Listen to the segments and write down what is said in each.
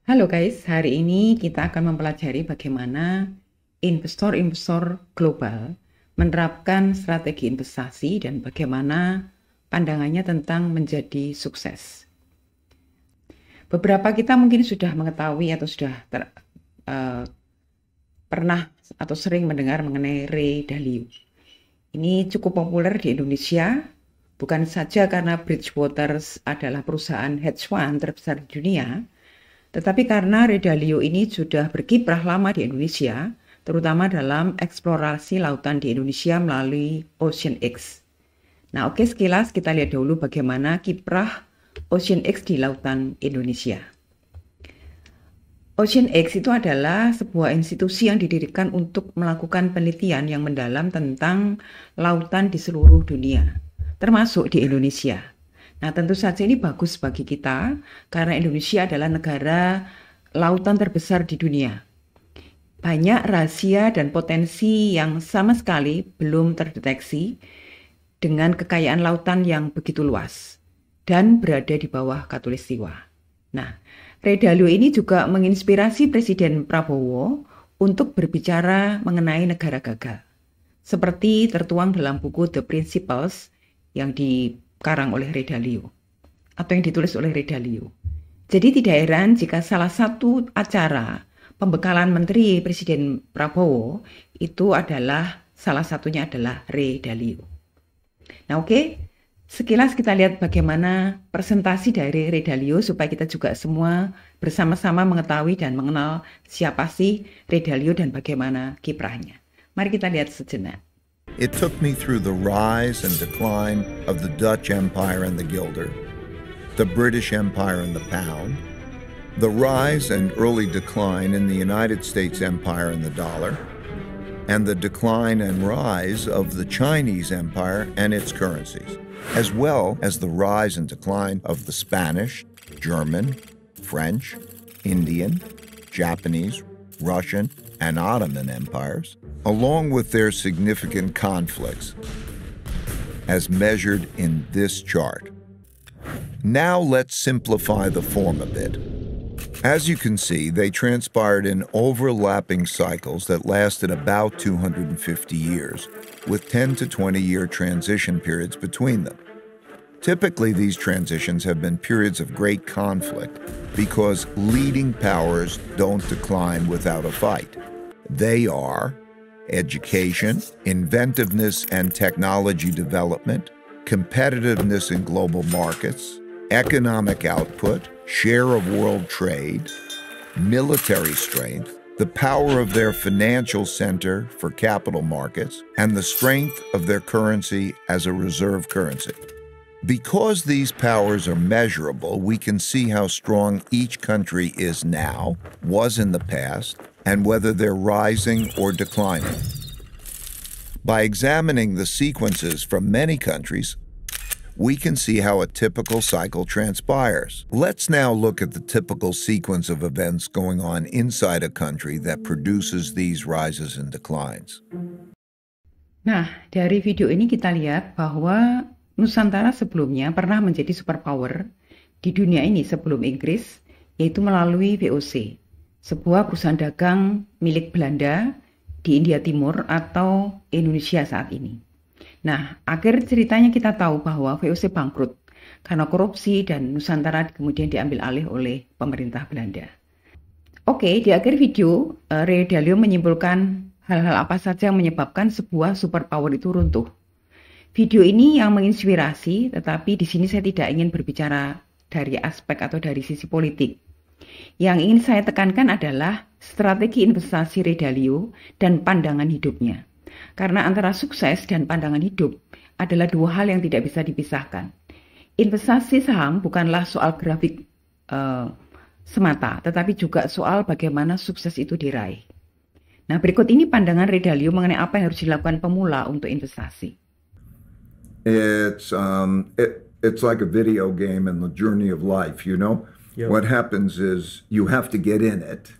Halo guys, hari ini kita akan mempelajari bagaimana investor-investor global menerapkan strategi investasi dan bagaimana pandangannya tentang menjadi sukses. Beberapa kita mungkin sudah mengetahui atau sudah pernah atau sering mendengar mengenai Ray Dalio. Ini cukup populer di Indonesia, bukan saja karena Bridgewater adalah perusahaan hedge fund terbesar di dunia, tetapi karena Ray Dalio ini sudah berkiprah lama di Indonesia, terutama dalam eksplorasi lautan di Indonesia melalui Ocean X. Nah, oke, sekilas kita lihat dahulu bagaimana kiprah Ocean X di lautan Indonesia. Ocean X itu adalah sebuah institusi yang didirikan untuk melakukan penelitian yang mendalam tentang lautan di seluruh dunia, termasuk di Indonesia. Nah, tentu saja ini bagus bagi kita karena Indonesia adalah negara lautan terbesar di dunia. Banyak rahasia dan potensi yang sama sekali belum terdeteksi dengan kekayaan lautan yang begitu luas dan berada di bawah Khatulistiwa. Nah, Ray Dalio ini juga menginspirasi Presiden Prabowo untuk berbicara mengenai negara gagal, seperti tertuang dalam buku The Principles yang dikarang oleh Ray Dalio atau yang ditulis oleh Ray Dalio. Jadi tidak heran jika salah satu acara pembekalan Menteri Presiden Prabowo itu adalah salah satunya adalah Ray Dalio. Nah, oke. Sekilas kita lihat bagaimana presentasi dari Ray Dalio supaya kita juga semua bersama-sama mengetahui dan mengenal siapa sih Ray Dalio dan bagaimana kiprahnya. Mari kita lihat sejenak. It took me through the rise and decline of the Dutch Empire and the guilder, the British Empire and the pound, the rise and early decline in the United States Empire and the dollar, and the decline and rise of the Chinese Empire and its currencies, as well as the rise and decline of the Spanish, German, French, Indian, Japanese, Russian, and Ottoman empires, along with their significant conflicts, as measured in this chart. Now let's simplify the form a bit. As you can see, they transpired in overlapping cycles that lasted about 250 years, with 10 to 20-year transition periods between them. Typically, these transitions have been periods of great conflict because leading powers don't decline without a fight. They are education, inventiveness and technology development, competitiveness in global markets, economic output, share of world trade, military strength, the power of their financial center for capital markets, and the strength of their currency as a reserve currency. Because these powers are measurable, we can see how strong each country is now, was in the past, and whether they're rising or declining. By examining the sequences from many countries, we can see how a typical cycle transpires. Let's now look at the typical sequence of events going on inside a country that produces these rises and declines. Nah, dari video ini kita lihat bahwa Nusantara sebelumnya pernah menjadi superpower di dunia ini sebelum Inggris, yaitu melalui VOC, sebuah perusahaan dagang milik Belanda di India Timur atau Indonesia saat ini. Nah, akhir ceritanya kita tahu bahwa VOC bangkrut karena korupsi dan Nusantara kemudian diambil alih oleh pemerintah Belanda. Oke, di akhir video, Ray Dalio menyimpulkan hal-hal apa saja yang menyebabkan sebuah superpower itu runtuh. Video ini yang menginspirasi, tetapi di sini saya tidak ingin berbicara dari aspek atau dari sisi politik. Yang ingin saya tekankan adalah strategi investasi Ray Dalio dan pandangan hidupnya. Karena antara sukses dan pandangan hidup adalah dua hal yang tidak bisa dipisahkan. Investasi saham bukanlah soal grafik semata, tetapi juga soal bagaimana sukses itu diraih. Nah, berikut ini pandangan Ray Dalio mengenai apa yang harus dilakukan pemula untuk investasi. It's like a video game in the journey of life, you know? Yep. What happens is you have to get in it,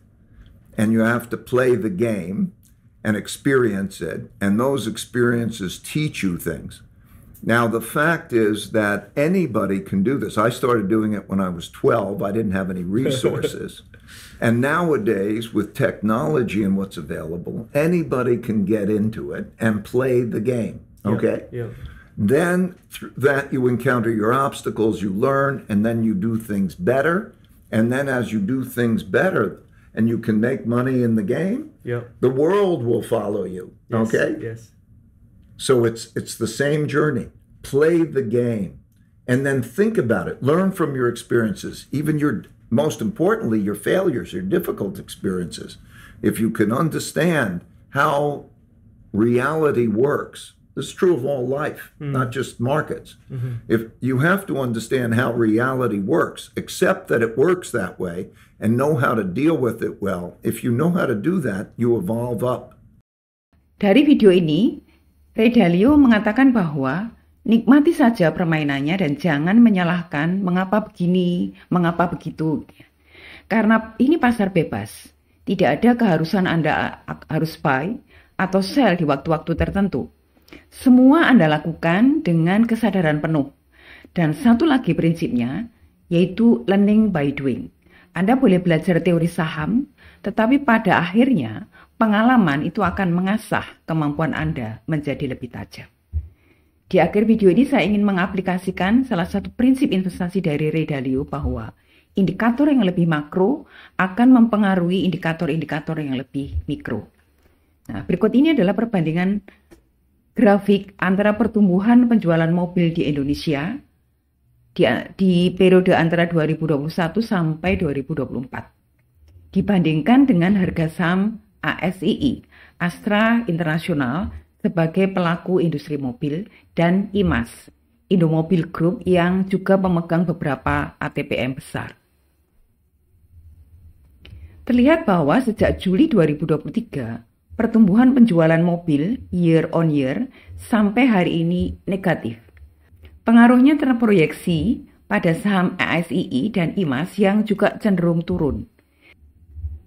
and you have to play the game and experience it, and those experiences teach you things. Now, the fact is that anybody can do this. I started doing it when I was 12. I didn't have any resources. And nowadays, with technology and what's available, anybody can get into it and play the game. Okay? Yeah. Then through that you encounter your obstacles, you learn, and then you do things better. And then as you do things better and you can make money in the game, the world will follow you. Yes, okay? Yes. So it's the same journey. Play the game and then think about it. Learn from your experiences, even your, most importantly, your failures, your difficult experiences. If you can understand how reality works, this is true of all life, not just markets. If you have to understand how reality works, accept that it works that way, and know how to deal with it well. If you know how to do that, you evolve up. Dari video ini, Ray Dalio mengatakan bahwa nikmati saja permainannya dan jangan menyalahkan mengapa begini, mengapa begitu. Karena ini pasar bebas. Tidak ada keharusan Anda harus buy atau sell di waktu-waktu tertentu. Semua Anda lakukan dengan kesadaran penuh. Dan satu lagi prinsipnya, yaitu learning by doing. Anda boleh belajar teori saham, tetapi pada akhirnya pengalaman itu akan mengasah kemampuan Anda menjadi lebih tajam. Di akhir video ini saya ingin mengaplikasikan salah satu prinsip investasi dari Ray Dalio bahwa indikator yang lebih makro akan mempengaruhi indikator-indikator yang lebih mikro. Nah, berikut ini adalah perbandingan grafik antara pertumbuhan penjualan mobil di Indonesia di periode antara 2021 sampai 2024. Dibandingkan dengan harga saham ASII, Astra International sebagai pelaku industri mobil, dan IMAS, Indomobil Group yang juga memegang beberapa ATPM besar. Terlihat bahwa sejak Juli 2023, pertumbuhan penjualan mobil year on year sampai hari ini negatif. Pengaruhnya terproyeksi pada saham ASII dan IMAS yang juga cenderung turun.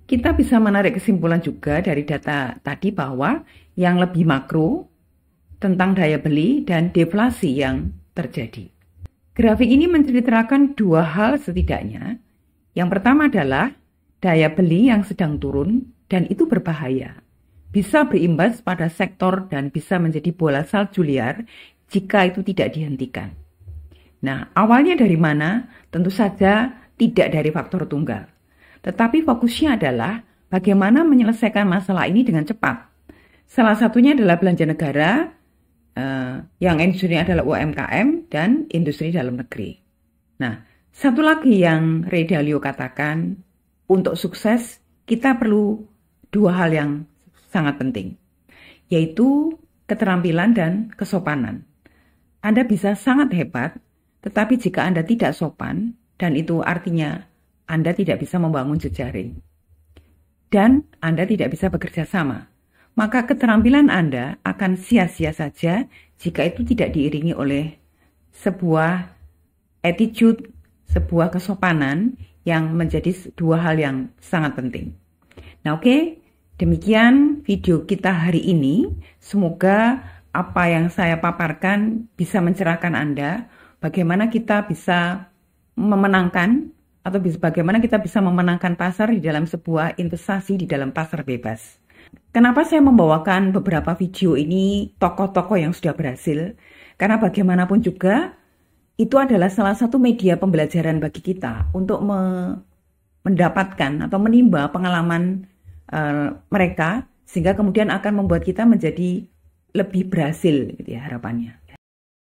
Kita bisa menarik kesimpulan juga dari data tadi bahwa yang lebih makro tentang daya beli dan deflasi yang terjadi. Grafik ini menceritakan dua hal setidaknya. Yang pertama adalah daya beli yang sedang turun dan itu berbahaya. Bisa berimbas pada sektor dan bisa menjadi bola salju liar jika itu tidak dihentikan. Nah, awalnya dari mana? Tentu saja tidak dari faktor tunggal. Tetapi fokusnya adalah bagaimana menyelesaikan masalah ini dengan cepat. Salah satunya adalah belanja negara, yang industrinya adalah UMKM dan industri dalam negeri. Nah, satu lagi yang Ray Dalio katakan, untuk sukses kita perlu dua hal yang sangat penting, yaitu keterampilan dan kesopanan. Anda bisa sangat hebat, tetapi jika Anda tidak sopan, dan itu artinya Anda tidak bisa membangun jejaring, dan Anda tidak bisa bekerja sama, maka keterampilan Anda akan sia-sia saja jika itu tidak diiringi oleh sebuah attitude, sebuah kesopanan yang menjadi dua hal yang sangat penting. Nah, oke. Demikian video kita hari ini. Semoga apa yang saya paparkan bisa mencerahkan Anda bagaimana kita bisa memenangkan atau bagaimana kita bisa memenangkan pasar di dalam sebuah investasi di dalam pasar bebas. Kenapa saya membawakan beberapa video ini tokoh-tokoh yang sudah berhasil? Karena bagaimanapun juga itu adalah salah satu media pembelajaran bagi kita untuk mendapatkan atau menimba pengalaman mereka, sehingga kemudian akan membuat kita menjadi lebih berhasil gitu ya harapannya.